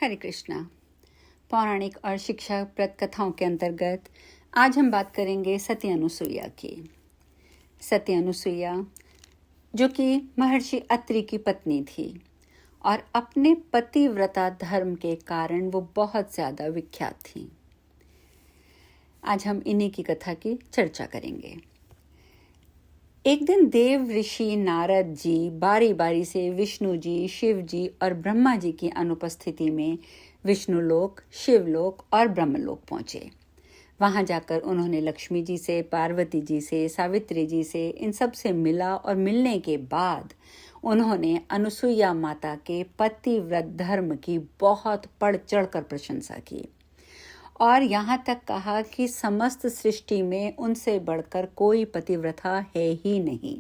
हरे कृष्णा। पौराणिक और शिक्षाप्रद कथाओं के अंतर्गत आज हम बात करेंगे सती अनुसुईया की। सती अनुसुईया जो कि महर्षि अत्रि की पत्नी थी और अपने पतिव्रता धर्म के कारण वो बहुत ज़्यादा विख्यात थी। आज हम इन्हीं की कथा की चर्चा करेंगे। एक दिन देव ऋषि नारद जी बारी बारी से विष्णु जी, शिव जी और ब्रह्मा जी की अनुपस्थिति में विष्णुलोक, शिवलोक और ब्रह्मलोक पहुंचे। वहां जाकर उन्होंने लक्ष्मी जी से, पार्वती जी से, सावित्री जी से इन सब से मिला और मिलने के बाद उन्होंने अनुसुईया माता के पतिव्रत धर्म की बहुत बढ़ चढ़कर प्रशंसा की और यहाँ तक कहा कि समस्त सृष्टि में उनसे बढ़कर कोई पतिव्रता है ही नहीं।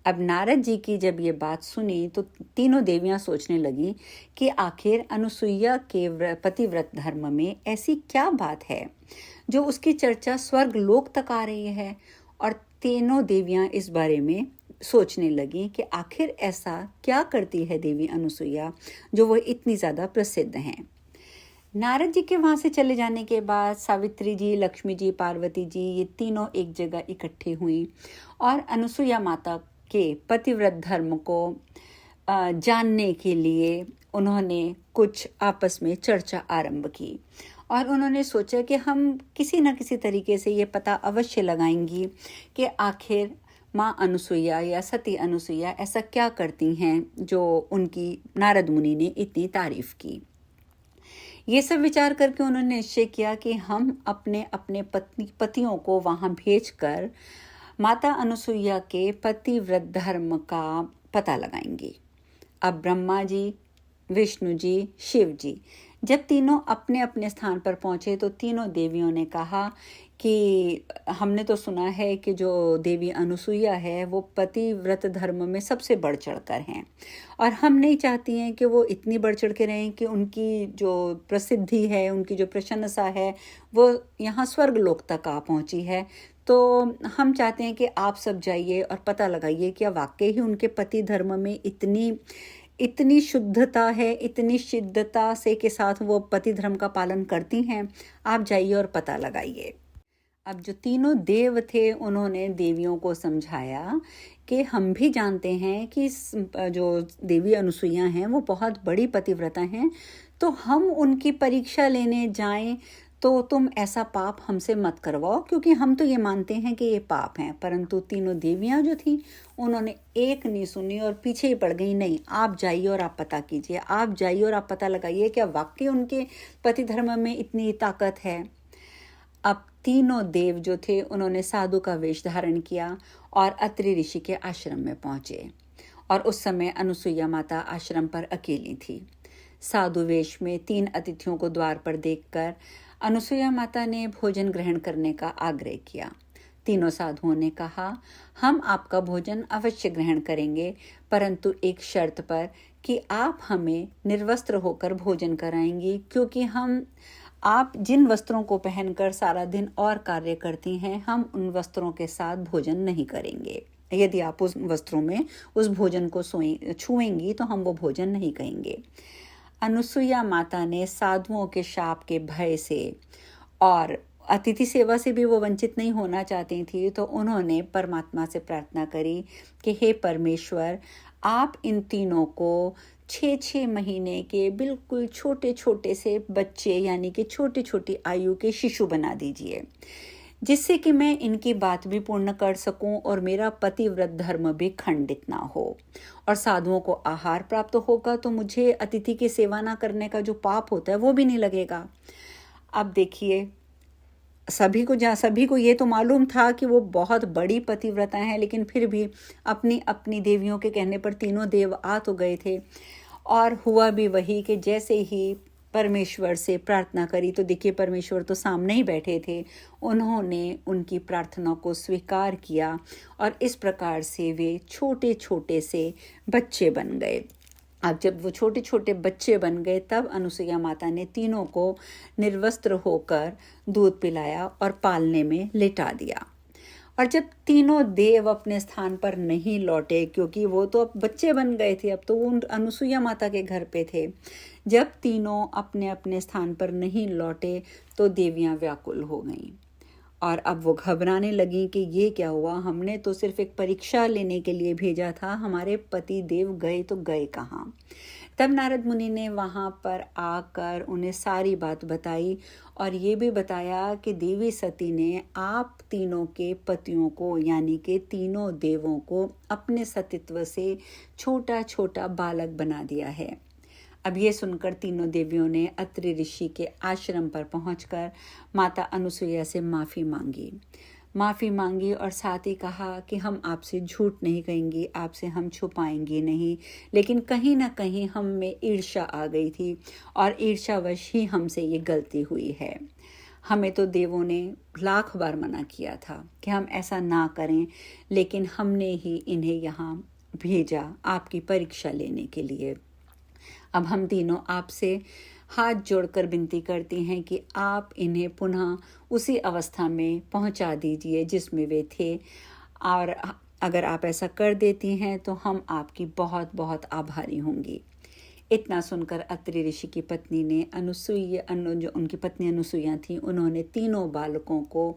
अब नारद जी की जब ये बात सुनी तो तीनों देवियां सोचने लगी कि आखिर अनुसुईया के पतिव्रत धर्म में ऐसी क्या बात है जो उसकी चर्चा स्वर्ग लोक तक आ रही है। और तीनों देवियां इस बारे में सोचने लगी कि आखिर ऐसा क्या करती है देवी अनुसुईया जो वो इतनी ज़्यादा प्रसिद्ध हैं। नारद जी के वहाँ से चले जाने के बाद सावित्री जी, लक्ष्मी जी, पार्वती जी ये तीनों एक जगह इकट्ठी हुई और अनुसुईया माता के पतिव्रत धर्म को जानने के लिए उन्होंने कुछ आपस में चर्चा आरंभ की और उन्होंने सोचा कि हम किसी न किसी तरीके से ये पता अवश्य लगाएंगी कि आखिर माँ अनुसुईया या सती अनुसुईया ऐसा क्या करती हैं जो उनकी नारद मुनि ने इतनी तारीफ की। ये सब विचार करके उन्होंने निश्चय किया कि हम अपने अपने पतियों को वहाँ भेजकर माता अनुसुईया के पतिव्रत धर्म का पता लगाएंगे। अब ब्रह्मा जी, विष्णु जी, शिव जी जब तीनों अपने अपने स्थान पर पहुंचे तो तीनों देवियों ने कहा कि हमने तो सुना है कि जो देवी अनुसुईया है वो पतिव्रत धर्म में सबसे बढ़ चढ़कर हैं और हम नहीं चाहती हैं कि वो इतनी बढ़ चढ़ के रहें कि उनकी जो प्रसिद्धि है, उनकी जो प्रशंसा है वो यहाँ स्वर्ग लोक तक आ पहुँची है। तो हम चाहते हैं कि आप सब जाइए और पता लगाइए कि वाकई ही उनके पति धर्म में इतनी शुद्धता है, इतनी शिद्धता से के साथ वो पति धर्म का पालन करती हैं। आप जाइए और पता लगाइए। अब जो तीनों देव थे उन्होंने देवियों को समझाया कि हम भी जानते हैं कि जो देवी अनुसुईया हैं वो बहुत बड़ी पतिव्रता हैं, तो हम उनकी परीक्षा लेने जाएं तो तुम ऐसा पाप हमसे मत करवाओ, क्योंकि हम तो ये मानते हैं कि ये पाप हैं। परंतु तीनों देवियां जो थी उन्होंने एक नहीं सुनी और पीछे ही पड़ गई। नहीं, आप जाइए और आप पता कीजिए, आप जाइए और आप पता लगाइए क्या वाकई उनके पति धर्म में इतनी ताकत है। अब तीनों देव जो थे उन्होंने साधु का वेश धारण किया और अत्रि ऋषि के आश्रम में पहुंचे और उस समय अनुसुईया माता आश्रम पर अकेली थी। साधु वेश में 3 अतिथियों को द्वार पर देखकर अनुसुईया माता ने भोजन ग्रहण करने का आग्रह किया। तीनों साधुओं ने कहा, हम आपका भोजन अवश्य ग्रहण करेंगे, परंतु एक शर्त पर कि आप हमें निर्वस्त्र होकर भोजन कराएंगी, क्योंकि आप जिन वस्त्रों को पहनकर सारा दिन और कार्य करती हैं, हम उन वस्त्रों के साथ भोजन नहीं करेंगे। यदि आप उस वस्त्रों में उस भोजन को छुएंगी तो हम वो भोजन नहीं करेंगे। अनुसुईया माता ने साधुओं के शाप के भय से और अतिथि सेवा से भी वो वंचित नहीं होना चाहती थी, तो उन्होंने परमात्मा से प्रार्थना करी कि हे परमेश्वर, आप इन तीनों को 6-6 महीने के बिल्कुल छोटे छोटे से बच्चे यानी कि छोटी छोटी आयु के शिशु बना दीजिए, जिससे कि मैं इनकी बात भी पूर्ण कर सकूं और मेरा पतिव्रत धर्म भी खंडित ना हो और साधुओं को आहार प्राप्त होगा तो मुझे अतिथि की सेवा ना करने का जो पाप होता है वो भी नहीं लगेगा। अब देखिए, सभी को ये तो मालूम था कि वो बहुत बड़ी पतिव्रता हैं, लेकिन फिर भी अपनी अपनी देवियों के कहने पर तीनों देव आ तो गए थे और हुआ भी वही कि जैसे ही परमेश्वर से प्रार्थना करी तो देखिए परमेश्वर तो सामने ही बैठे थे। उन्होंने उनकी प्रार्थना को स्वीकार किया और इस प्रकार से वे छोटे छोटे से बच्चे बन गए। अब जब वो छोटे छोटे बच्चे बन गए तब अनुसुईया माता ने तीनों को निर्वस्त्र होकर दूध पिलाया और पालने में लिटा दिया और जब तीनों देव अपने स्थान पर नहीं लौटे, क्योंकि वो तो अब बच्चे बन गए थे, अब तो वो अनुसुईया माता के घर पे थे, जब तीनों अपने अपने स्थान पर नहीं लौटे तो देवियां व्याकुल हो गईं और अब वो घबराने लगी कि ये क्या हुआ, हमने तो सिर्फ एक परीक्षा लेने के लिए भेजा था, हमारे पति देव गए तो गए कहाँ। तब नारद मुनि ने वहाँ पर आकर उन्हें सारी बात बताई और ये भी बताया कि देवी सती ने आप तीनों के पतियों को, यानी कि तीनों देवों को अपने सतीत्व से छोटा छोटा बालक बना दिया है। अब ये सुनकर तीनों देवियों ने अत्रि ऋषि के आश्रम पर पहुंचकर माता अनुसुईया से माफ़ी मांगी और साथ ही कहा कि हम आपसे झूठ नहीं कहेंगी, आपसे हम छुपाएंगे नहीं, लेकिन कहीं ना कहीं हम में ईर्ष्या आ गई थी और ईर्ष्यावश ही हमसे ये गलती हुई है। हमें तो देवों ने लाख बार मना किया था कि हम ऐसा ना करें, लेकिन हमने ही इन्हें यहाँ भेजा आपकी परीक्षा लेने के लिए। अब हम तीनों आपसे हाथ जोड़कर विनती करती हैं कि आप इन्हें पुनः उसी अवस्था में पहुंचा दीजिए जिसमें वे थे, और अगर आप ऐसा कर देती हैं तो हम आपकी बहुत बहुत आभारी होंगी। इतना सुनकर अत्रि ऋषि की पत्नी ने जो उनकी पत्नी अनुसुईया थी, उन्होंने तीनों बालकों को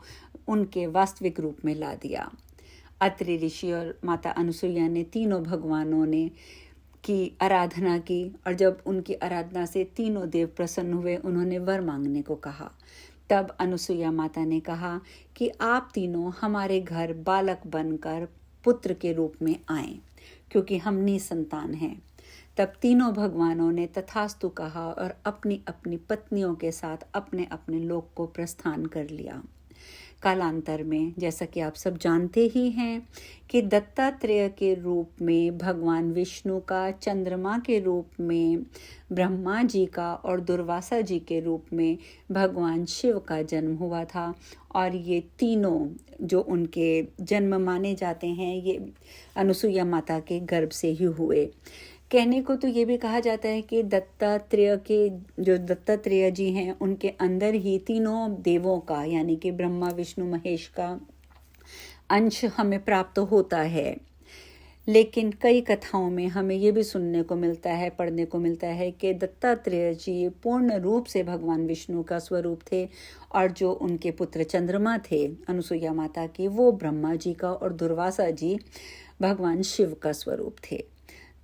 उनके वास्तविक रूप में ला दिया। अत्रि ऋषि और माता अनुसुईया ने तीनों भगवानों ने की आराधना की और जब उनकी आराधना से तीनों देव प्रसन्न हुए, उन्होंने वर मांगने को कहा। तब अनुसुईया माता ने कहा कि आप तीनों हमारे घर बालक बनकर पुत्र के रूप में आएं, क्योंकि हम निसंतान हैं। तब तीनों भगवानों ने तथास्तु कहा और अपनी अपनी पत्नियों के साथ अपने अपने लोक को प्रस्थान कर लिया। कालांतर में, जैसा कि आप सब जानते ही हैं कि दत्तात्रेय के रूप में भगवान विष्णु का, चंद्रमा के रूप में ब्रह्मा जी का और दुर्वासा जी के रूप में भगवान शिव का जन्म हुआ था। और ये तीनों जो उनके जन्म माने जाते हैं, ये अनुसुईया माता के गर्भ से ही हुए। कहने को तो ये भी कहा जाता है कि दत्तात्रेय जी हैं, उनके अंदर ही तीनों देवों का, यानी कि ब्रह्मा विष्णु महेश का अंश हमें प्राप्त होता है। लेकिन कई कथाओं में हमें ये भी सुनने को मिलता है, पढ़ने को मिलता है कि दत्तात्रेय जी पूर्ण रूप से भगवान विष्णु का स्वरूप थे और जो उनके पुत्र चंद्रमा थे अनुसुईया माता के, वो ब्रह्मा जी का और दुर्वासा जी भगवान शिव का स्वरूप थे।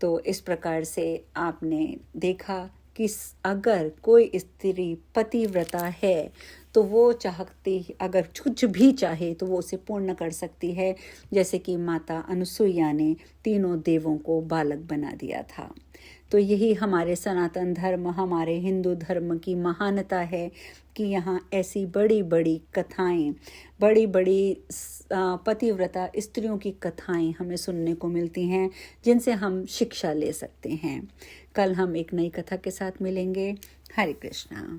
तो इस प्रकार से आपने देखा कि अगर कोई स्त्री पतिव्रता है तो वो चाहती, अगर कुछ भी चाहे तो वो उसे पूर्ण कर सकती है, जैसे कि माता अनुसुईया ने तीनों देवों को बालक बना दिया था। तो यही हमारे सनातन धर्म, हमारे हिंदू धर्म की महानता है कि यहाँ ऐसी बड़ी बड़ी कथाएं, बड़ी बड़ी पतिव्रता स्त्रियों की कथाएं हमें सुनने को मिलती हैं, जिनसे हम शिक्षा ले सकते हैं। कल हम एक नई कथा के साथ मिलेंगे। हरे कृष्णा।